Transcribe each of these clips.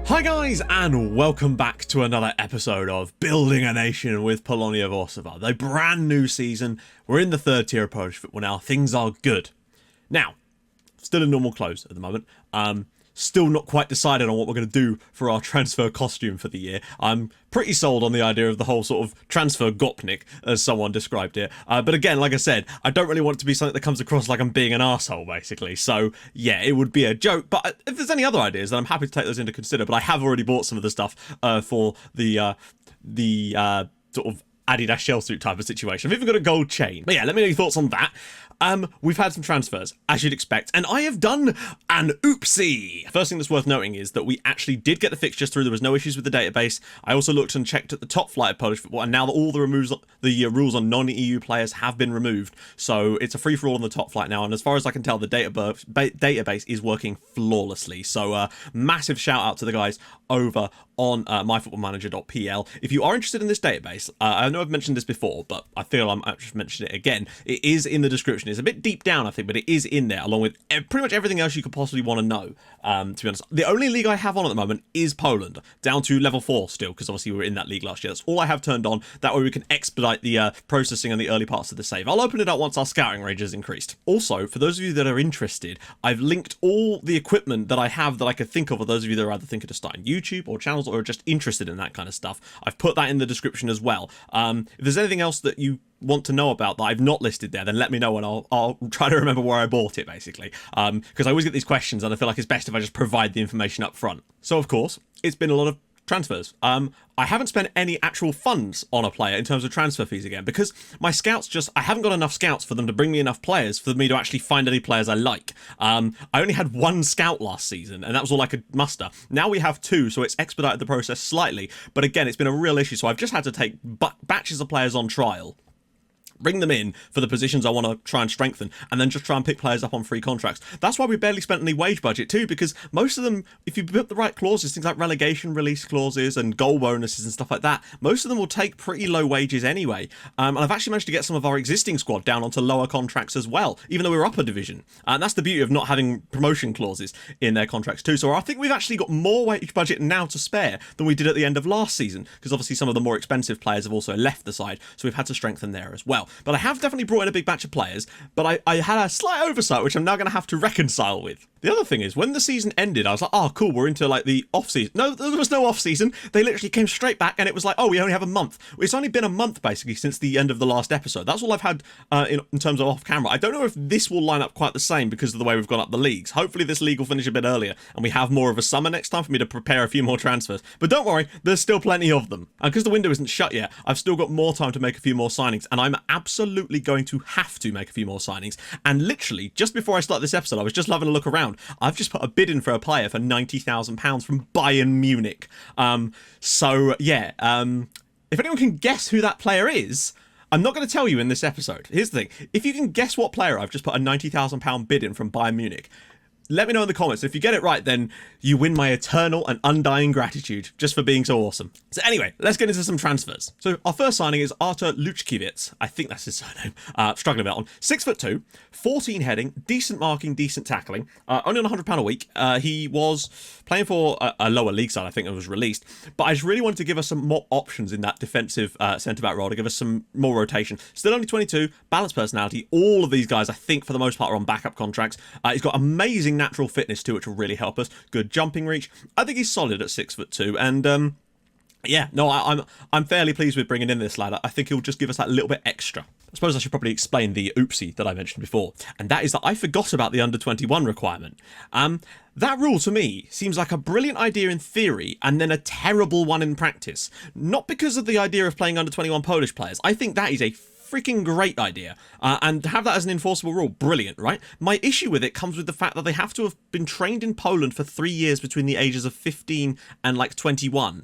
Hi guys, and welcome back to another episode of Building a Nation with Polonia Warszawa. The brand new season. We're in the third tier of Polish football now. Things are good. Now, still in normal clothes at the moment. Still not quite decided on what we're going to do for our transfer costume for the year. I'm pretty sold on the idea of the whole sort of transfer gopnik, as someone described it. But again, like I said, I don't really want it to be something that comes across like I'm being an arsehole, basically. So, yeah, it would be a joke. But if there's any other ideas, then I'm happy to take those into consider. But I have already bought some of the stuff for the sort of Adidas shell suit type of situation. I've even got a gold chain. But yeah, let me know your thoughts on that. We've had some transfers, as you'd expect, and I have done an oopsie. First thing that's worth noting is that we actually did get the fixtures through. There was no issues with the database. I also looked and checked at the top flight of Polish football, and now that all the rules on non-EU players have been removed, so it's a free-for-all on the top flight now, and as far as I can tell, the database is working flawlessly. So massive shout-out to the guys over on myfootballmanager.pl. If you are interested in this database, I know I've mentioned this before, but I feel I'm just mentioning it again. It is in the description. It's a bit deep down, I think, but it is in there, along with pretty much everything else you could possibly want to know, to be honest. The only league I have on at the moment is Poland, down to level 4 still, because obviously we were in that league last year. That's all I have turned on. That way we can expedite the processing and the early parts of the save. I'll open it up once our scouting range is increased. Also, for those of you that are interested, I've linked all the equipment that I have that I could think of, for those of you that are either thinking of starting YouTube or channels or are just interested in that kind of stuff. I've put that in the description as well. If there's anything else that you want to know about that I've not listed there, then let me know and I'll try to remember where I bought it, basically, because I always get these questions and I feel like it's best if I just provide the information up front. So of course it's been a lot of transfers. I haven't spent any actual funds on a player in terms of transfer fees again, because my scouts I haven't got enough scouts for them to bring me enough players for me to actually find any players I like. I only had one scout last season and that was all I could muster. Now we have two, so it's expedited the process slightly, but again, it's been a real issue, so I've just had to take batches of players on trial, bring them in for the positions I want to try and strengthen, and then just try and pick players up on free contracts. That's why we barely spent any wage budget too, because most of them, if you put the right clauses, things like relegation release clauses and goal bonuses and stuff like that, most of them will take pretty low wages anyway. And I've actually managed to get some of our existing squad down onto lower contracts as well, even though we're upper division. And that's the beauty of not having promotion clauses in their contracts too. So I think we've actually got more wage budget now to spare than we did at the end of last season, because obviously some of the more expensive players have also left the side, so we've had to strengthen there as well. But I have definitely brought in a big batch of players, but I had a slight oversight, which I'm now going to have to reconcile with. The other thing is, when the season ended, I was like, oh, cool, we're into like the off-season. No, there was no off-season. They literally came straight back, and it was like, oh, we only have a month. It's only been a month, basically, since the end of the last episode. That's all I've had in terms of off-camera. I don't know if this will line up quite the same because of the way we've gone up the leagues. Hopefully this league will finish a bit earlier, and we have more of a summer next time for me to prepare a few more transfers. But don't worry, there's still plenty of them. And because the window isn't shut yet, I've still got more time to make a few more signings, and I'm absolutely going to have to make a few more signings. And literally, just before I start this episode, I was just having a look around. I've just put a bid in for a player for £90,000 from Bayern Munich. So yeah, if anyone can guess who that player is, I'm not going to tell you in this episode. Here's the thing. If you can guess what player I've just put a £90,000 bid in from Bayern Munich, let me know in the comments. If you get it right, then you win my eternal and undying gratitude just for being so awesome. So anyway, let's get into some transfers. So our first signing is Artur Luchkiewicz. I think that's his surname. Struggling a bit on. 6'2", 14 heading, decent marking, decent tackling. Only on £100 a week. He was playing for a lower league side, I think, and was released. But I just really wanted to give us some more options in that defensive centre-back role, to give us some more rotation. Still only 22, balanced personality. All of these guys, I think, for the most part, are on backup contracts. He's got amazing natural fitness too, which will really help us. Good jumping reach. I think he's solid at 6'2", and yeah, no, I'm fairly pleased with bringing in this lad. I think he'll just give us that little bit extra. I suppose I should probably explain the oopsie that I mentioned before, and that is that I forgot about the under-21 requirement. That rule to me seems like a brilliant idea in theory and then a terrible one in practice. Not because of the idea of playing under-21 Polish players. I think that is a freaking great idea, and to have that as an enforceable rule, brilliant, right? My issue with it comes with the fact that they have to have been trained in Poland for 3 years between the ages of 15 and like 21.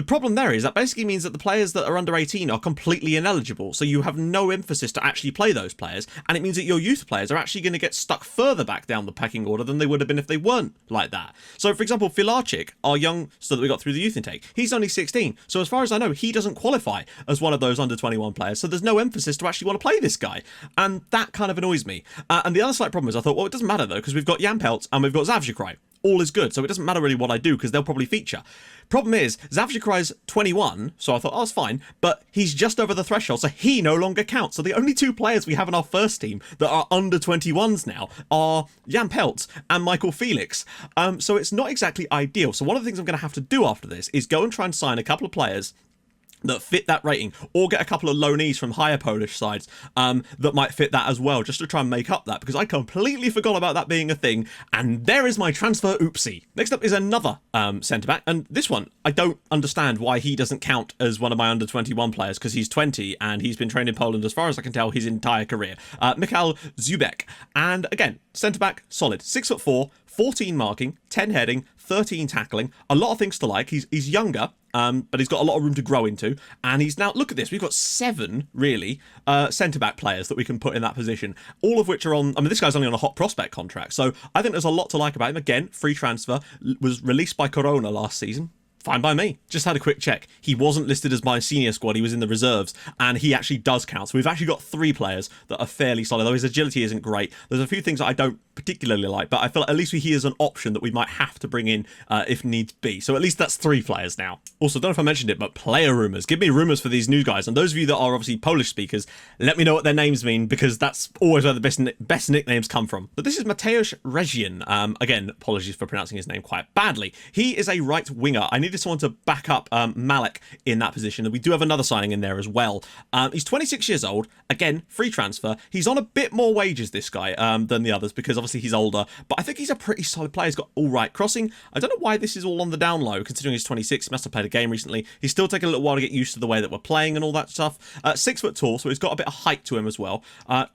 The problem there is that basically means that the players that are under 18 are completely ineligible, so you have no emphasis to actually play those players, and it means that your youth players are actually going to get stuck further back down the pecking order than they would have been if they weren't like that. So, for example, Filarczyk, our youngster that we got through the youth intake, he's only 16, so as far as I know, he doesn't qualify as one of those under 21 players, so there's no emphasis to actually want to play this guy, and that kind of annoys me. And the other slight problem is I thought, well, it doesn't matter though, because we've got Jan Peltz and we've got Zavgekrai. All is good, so it doesn't matter really what I do because they'll probably feature. Problem is, Zavgekrai's 21, so I thought, oh, it's fine, but he's just over the threshold, so he no longer counts. So the only two players we have in our first team that are under 21s now are Jan Peltz and Michael Felix. So it's not exactly ideal. So one of the things I'm going to have to do after this is go and try and sign a couple of players that fit that rating, or get a couple of loanees from higher Polish sides that might fit that as well, just to try and make up that, because I completely forgot about that being a thing. And there is my transfer oopsie. Next up is another centre-back, and this one, I don't understand why he doesn't count as one of my under-21 players, because he's 20, and he's been trained in Poland, as far as I can tell, his entire career. Michał Zubek, and again, centre-back, solid, 6'4", 14 marking, 10 heading, 13 tackling, a lot of things to like. He's younger, but he's got a lot of room to grow into, and he's now, look at this, we've got 7 really centre-back players that we can put in that position, all of which are on, I mean, this guy's only on a hot prospect contract, so I think there's a lot to like about him. Again, free transfer, was released by Corona last season. Fine by me. Just had a quick check. He wasn't listed as my senior squad, he was in the reserves, and he actually does count. So we've actually got 3 players that are fairly solid, though his agility isn't great. There's a few things that I don't particularly like, but I feel like at least he is an option that we might have to bring in if needs be. So at least that's 3 players now. Also, don't know if I mentioned it, but player rumours. Give me rumours for these new guys, and those of you that are obviously Polish speakers, let me know what their names mean, because that's always where the best nicknames come from. But this is Mateusz Rezin. Again, apologies for pronouncing his name quite badly. He is a right winger. I needed someone to back up Malik in that position, and we do have another signing in there as well. He's 26 years old, again, free transfer. He's on a bit more wages, this guy, than the others, because obviously he's older, but I think he's a pretty solid player. He's got all right crossing. I don't know why this is all on the down low, considering he's 26. He must have played a game recently. He's still taking a little while to get used to the way that we're playing and all that stuff. 6 foot tall, so he's got a bit of height to him as well.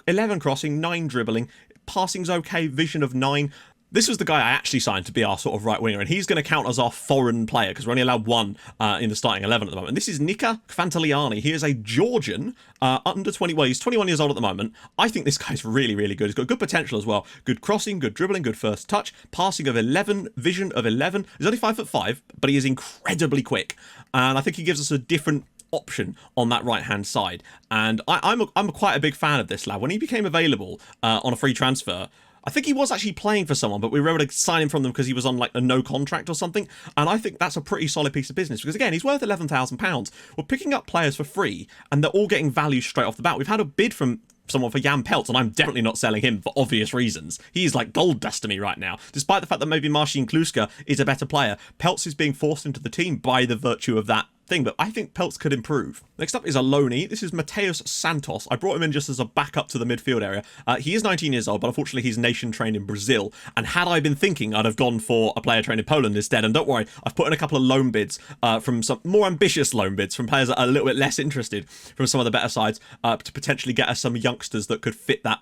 11 crossing, 9 dribbling, passing's okay, vision of 9. This was the guy I actually signed to be our sort of right winger, and he's going to count as our foreign player because we're only allowed 1 in the starting 11 at the moment. This is Nika Kvantiliani. He is a Georgian, under 20. Well, he's 21 years old at the moment. I think this guy's really, really good. He's got good potential as well. Good crossing, good dribbling, good first touch, passing of 11, vision of 11. He's only 5'5", but he is incredibly quick, and I think he gives us a different option on that right hand side. And I'm quite a big fan of this lad. When he became available on a free transfer, I think he was actually playing for someone, but we were able to sign him from them because he was on like a no contract or something. And I think that's a pretty solid piece of business because, again, he's worth £11,000. We're picking up players for free and they're all getting value straight off the bat. We've had a bid from someone for Jan Peltz, and I'm definitely not selling him for obvious reasons. He's like gold dust to me right now. Despite the fact that maybe Marcin Kluska is a better player, Peltz is being forced into the team by the virtue of that thing, but I think Peltz could improve. Next up is a loanee. This is Mateus Santos. I brought him in just as a backup to the midfield area. He is 19 years old, but unfortunately he's nation trained in Brazil, and had I been thinking, I'd have gone for a player trained in Poland instead. And don't worry, I've put in a couple of loan bids from some more ambitious loan bids from players that are a little bit less interested from some of the better sides to potentially get us some youngsters that could fit that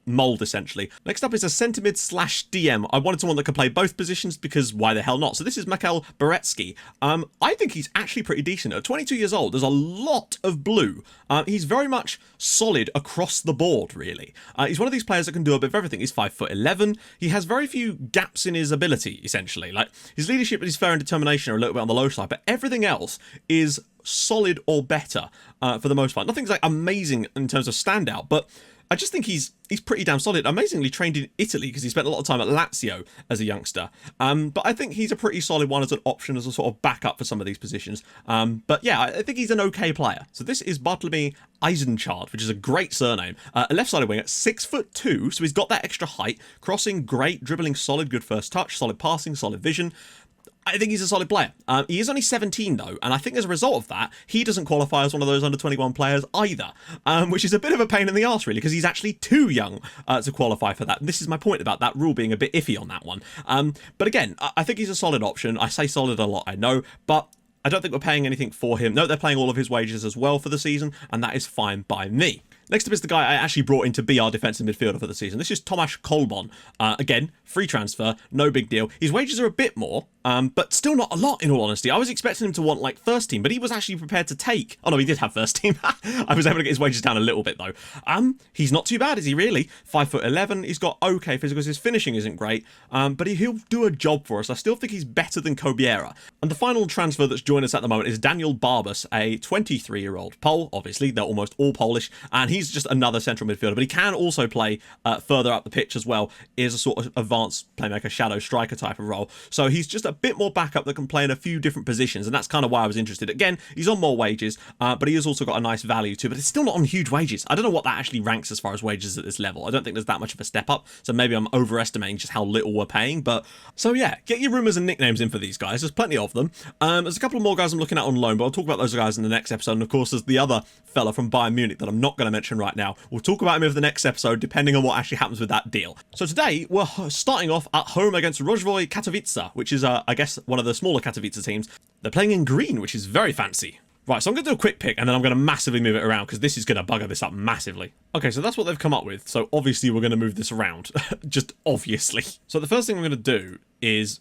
mold, essentially. Next up is a centre mid / DM. I wanted someone that could play both positions because why the hell not? So this is Michał Berecki. I think he's actually pretty decent. At 22 years old, there's a lot of blue. He's very much solid across the board, really. He's one of these players that can do a bit of everything. He's 5'11". He has very few gaps in his ability, essentially. Like, his leadership and his fair and determination are a little bit on the low side, but everything else is solid or better for the most part. Nothing's like amazing in terms of standout, but I just think he's pretty damn solid. Amazingly trained in Italy because he spent a lot of time at Lazio as a youngster. But I think he's a pretty solid one as an option, as a sort of backup for some of these positions. But yeah, I think he's an okay player. So this is Bartlomiej Eisenchard, which is a great surname. A left-sided winger, 6'2", so he's got that extra height. Crossing, great. Dribbling, solid. Good first touch. Solid passing. Solid vision. I think he's a solid player. He is only 17 though, and I think as a result of that, he doesn't qualify as one of those under 21 players either, which is a bit of a pain in the arse really, because he's actually too young to qualify for that. And this is my point about that rule being a bit iffy on that one. But again, I think he's a solid option. I say solid a lot, I know, but I don't think we're paying anything for him. No, they're paying all of his wages as well for the season, and that is fine by me. Next up is the guy I actually brought in to be our defensive midfielder for the season. This is Tomasz Kolbon. Again, free transfer, no big deal. His wages are a bit more, but still not a lot in all honesty. I was expecting him to want like first team, but he was actually prepared to take. Oh no, he did have first team. I was able to get his wages down a little bit though. He's not too bad, is he really? 5'11". He's got okay physicals. His finishing isn't great, but he'll do a job for us. I still think he's better than Kobiera. And the final transfer that's joined us at the moment is Daniel Barbas, a 23-year-old Pole. Obviously, they're almost all Polish, and he's just another central midfielder, but he can also play further up the pitch as well. He is a sort of advanced playmaker, shadow striker type of role. So he's just a bit more backup that can play in a few different positions, and that's kind of why I was interested. Again, he's on more wages, but he has also got a nice value too, but it's still not on huge wages. I don't know what that actually ranks as far as wages at this level. I don't think there's that much of a step up, so maybe I'm overestimating just how little we're paying. But so yeah, get your rumours and nicknames in for these guys. There's plenty of them. There's a couple of more guys I'm looking at on loan, but I'll talk about those guys in the next episode. And of course, there's the other fella from Bayern Munich that I'm not going to mention right now. We'll talk about him in the next episode, depending on what actually happens with that deal. So today, we're starting off at home against Rozhvoy Katowice, which is, I guess, one of the smaller Katowice teams. They're playing in green, which is very fancy. Right, so I'm going to do a quick pick, and then I'm going to massively move it around, because this is going to bugger this up massively. Okay, so that's what they've come up with, so obviously we're going to move this around. Just obviously. So the first thing we're going to do is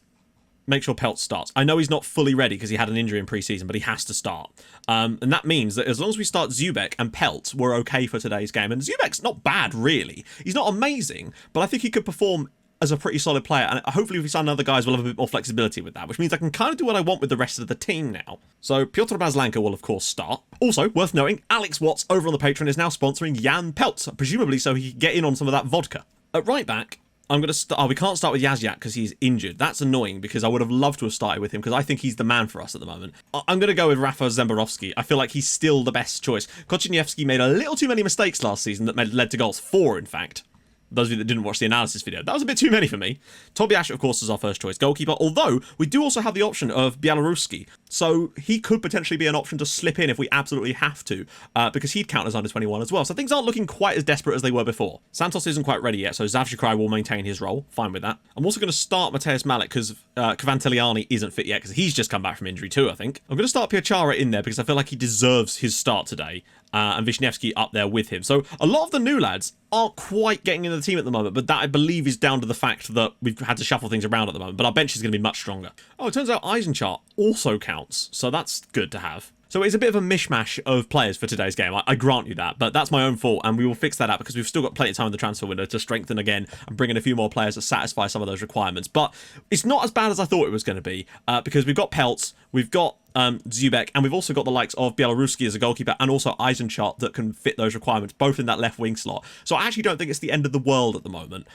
make sure Peltz starts. I know he's not fully ready because he had an injury in pre-season, but he has to start. And that means that as long as we start Zubek and Peltz, we're okay for today's game. And Zubek's not bad, really. He's not amazing, but I think he could perform as a pretty solid player, and hopefully if we sign other guys, we'll have a bit more flexibility with that, which means I can kind of do what I want with the rest of the team now. So Piotr Bazlanka will of course start. Also, worth noting, Alex Watts over on the Patreon is now sponsoring Jan Peltz, presumably so he can get in on some of that vodka. At right back, I'm going to start. Oh, we can't start with Yazyak because he's injured. That's annoying because I would have loved to have started with him because I think he's the man for us at the moment. I'm going to go with Rafa Zembarovski. I feel like he's still the best choice. Kochinievsky made a little too many mistakes last season that led to goals. 4, in fact. Those of you that didn't watch the analysis video, that was a bit too many for me. Tobiasz, of course, is our first choice goalkeeper, although we do also have the option of Białoruski, so he could potentially be an option to slip in if we absolutely have to, because he'd count as under 21 as well, so things aren't looking quite as desperate as they were before. Santos isn't quite ready yet, so Zavchikrai will maintain his role, fine with that. I'm also going to start Mateusz Malik because Kvanteliani isn't fit yet, because he's just come back from injury too, I think. I'm going to start Piachara in there because I feel like he deserves his start today. And Wisniewski up there with him. So a lot of the new lads aren't quite getting in the team at the moment, but that I believe is down to the fact that we've had to shuffle things around at the moment, but our bench is going to be much stronger. Oh, it turns out Eisenchart also counts, so that's good to have. So it's a bit of a mishmash of players for today's game, I grant you that, but that's my own fault, and we will fix that out because we've still got plenty of time in the transfer window to strengthen again and bring in a few more players that satisfy some of those requirements. But it's not as bad as I thought it was going to be, because we've got Peltz, we've got Zubek, and we've also got the likes of Białoruski as a goalkeeper and also Eisenchart that can fit those requirements, both in that left wing slot. So I actually don't think it's the end of the world at the moment.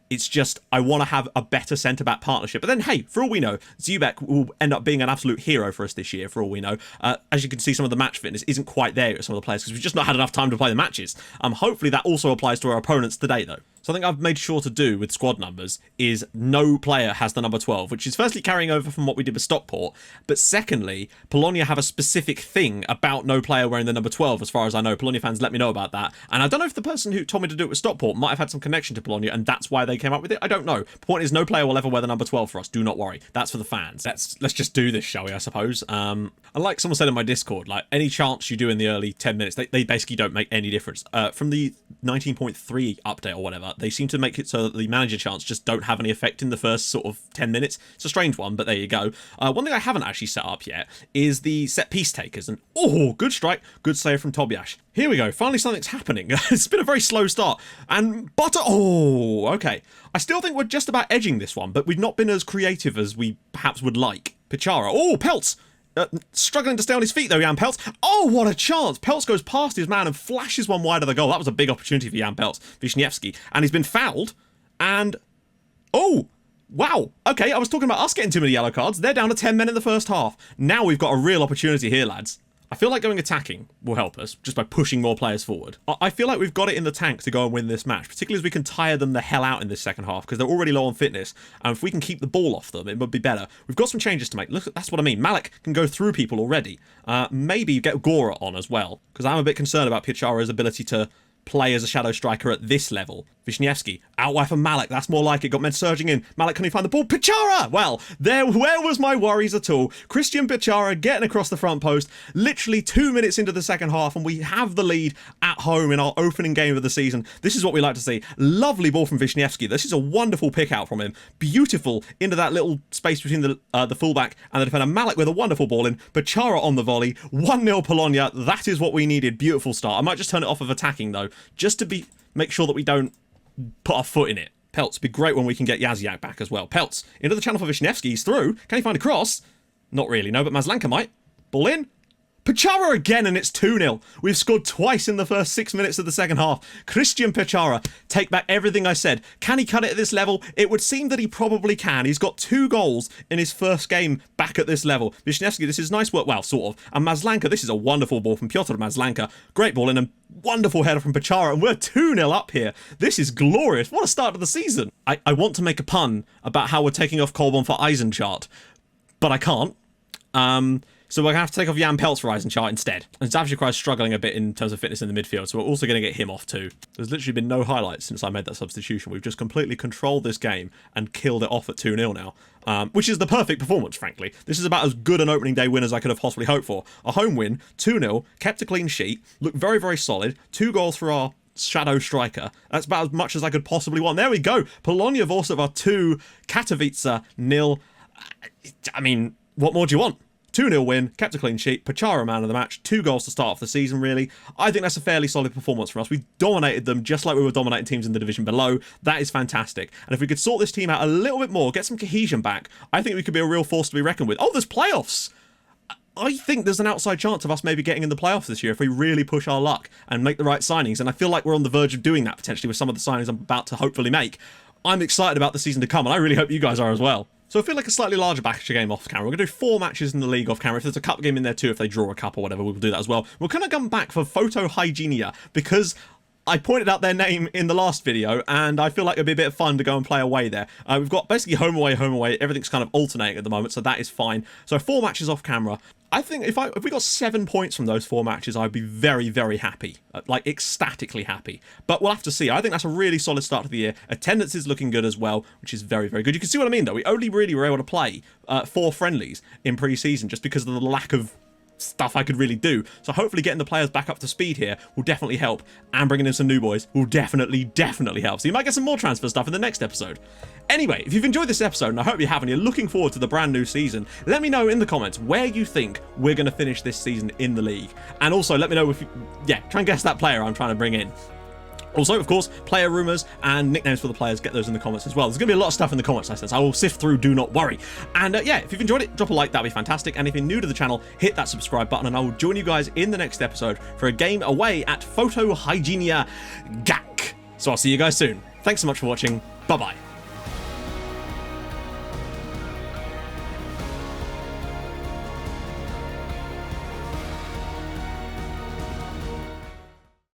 It's just I want to have a better centre-back partnership. But then, hey, for all we know, Zubek will end up being an absolute hero for us this year, for all we know. As you can see, some of the match fitness isn't quite there with some of the players because we've just not had enough time to play the matches. Hopefully that also applies to our opponents today, though. Something I've made sure to do with squad numbers is no player has the number 12, which is firstly carrying over from what we did with Stockport, but secondly, Polonia have a specific thing about no player wearing the number 12, as far as I know. Polonia fans let me know about that, and I don't know if the person who told me to do it with Stockport might have had some connection to Polonia, and that's why they came up with it. I don't know. The point is, no player will ever wear the number 12 for us. Do not worry. That's for the fans. Let's just do this, shall we, I suppose. And like someone said in my Discord, like, any chance you do in the early 10 minutes, they basically don't make any difference. From the 19.3 update or whatever, they seem to make it so that the manager chants just don't have any effect in the first sort of 10 minutes. It's a strange one, but there you go. One thing I haven't actually set up yet is the set piece takers, and oh, good strike, good save from Tobiasz. Here we go, finally something's happening. It's been a very slow start, and oh, okay. I still think we're just about edging this one, but we've not been as creative as we perhaps would like. Pichara, oh, Peltz! Struggling to stay on his feet though, Jan Peltz. Oh, what a chance. Peltz goes past his man and flashes one wide of the goal. That was a big opportunity for Jan Peltz. Wisniewski. And he's been fouled. And, oh, wow. Okay, I was talking about us getting too many yellow cards. They're down to 10 men in the first half. Now we've got a real opportunity here, lads. I feel like going attacking will help us, just by pushing more players forward. I feel like we've got it in the tank to go and win this match, particularly as we can tire them the hell out in this second half, because they're already low on fitness, and if we can keep the ball off them, it would be better. We've got some changes to make. Look, that's what I mean. Malik can go through people already. Maybe get Gora on as well, because I'm a bit concerned about Pichara's ability to play as a shadow striker at this level. Wisniewski, outwide for Malik, that's more like it, got men surging in. Malik, can he find the ball? Pichara! Well, where was my worries at all? Christian Pichara getting across the front post, literally 2 minutes into the second half, and we have the lead at home in our opening game of the season. This is what we like to see. Lovely ball from Wisniewski. This is a wonderful pick out from him. Beautiful into that little space between the fullback and the defender. Malik with a wonderful ball in. Pichara on the volley. 1-0 Polonia. That is what we needed. Beautiful start. I might just turn it off of attacking though, just to make sure that we don't put our foot in it. Peltz, be great when we can get Yaziak back as well. Peltz, into the channel for Wisniewski. He's through. Can he find a cross? Not really, no, but Maslanka might. Ball in. Pichara again, and it's 2-0. We've scored twice in the first 6 minutes of the second half. Christian Pichara, take back everything I said. Can he cut it at this level? It would seem that he probably can. He's got 2 goals in his first game back at this level. Wisniewski, this is nice work. Well, sort of. And Maslanka, this is a wonderful ball from Piotr Maslanka. Great ball in, and wonderful header from Pichara, and we're 2-0 up here. This is glorious. What a start to the season. I want to make a pun about how we're taking off Kolbon for Eisenchart, but I can't. So we're going to have to take off Jan Peltz for Eisenchart instead. And Zavchikrai is struggling a bit in terms of fitness in the midfield, so we're also going to get him off too. There's literally been no highlights since I made that substitution. We've just completely controlled this game and killed it off at 2-0 now, which is the perfect performance, frankly. This is about as good an opening day win as I could have possibly hoped for. A home win, 2-0, kept a clean sheet, looked very, very solid, 2 goals for our shadow striker. That's about as much as I could possibly want. There we go. Polonia Warszawa 2, Katowice 0. I mean, what more do you want? 2-0 win, kept a clean sheet, Pichara man of the match, 2 goals to start off the season, really. I think that's a fairly solid performance for us. We dominated them just like we were dominating teams in the division below. That is fantastic. And if we could sort this team out a little bit more, get some cohesion back, I think we could be a real force to be reckoned with. Oh, there's playoffs! I think there's an outside chance of us maybe getting in the playoffs this year if we really push our luck and make the right signings. And I feel like we're on the verge of doing that potentially with some of the signings I'm about to hopefully make. I'm excited about the season to come, and I really hope you guys are as well. So I feel like a slightly larger batch game off camera. We're going to do 4 matches in the league off camera. If there's a cup game in there too, if they draw a cup or whatever, we'll do that as well. We're going to come back for Photo Hygienia because I pointed out their name in the last video, and I feel like it'd be a bit of fun to go and play away there. We've got basically home away, home away. Everything's kind of alternating at the moment, so that is fine. So 4 matches off camera. I think if we got 7 points from those 4 matches, I'd be very, very happy. Like, ecstatically happy. But we'll have to see. I think that's a really solid start to the year. Attendance is looking good as well, which is very, very good. You can see what I mean, though. We only really were able to play 4 friendlies in pre-season just because of the lack of stuff I could really do. So hopefully getting the players back up to speed here will definitely help, and bringing in some new boys will definitely help. So you might get some more transfer stuff in the next episode. Anyway, if you've enjoyed this episode, and I hope you have, and you're looking forward to the brand new season, let me know in the comments where you think we're going to finish this season in the league. And also let me know if you, try and guess that player I'm trying to bring in. Also, of course, player rumours and nicknames for the players, get those in the comments as well. There's going to be a lot of stuff in the comments, I sense. I will sift through, do not worry. And if you've enjoyed it, drop a like, that'd be fantastic. And if you're new to the channel, hit that subscribe button, and I will join you guys in the next episode for a game away at Photo Hygienia GAC. So I'll see you guys soon. Thanks so much for watching. Bye-bye.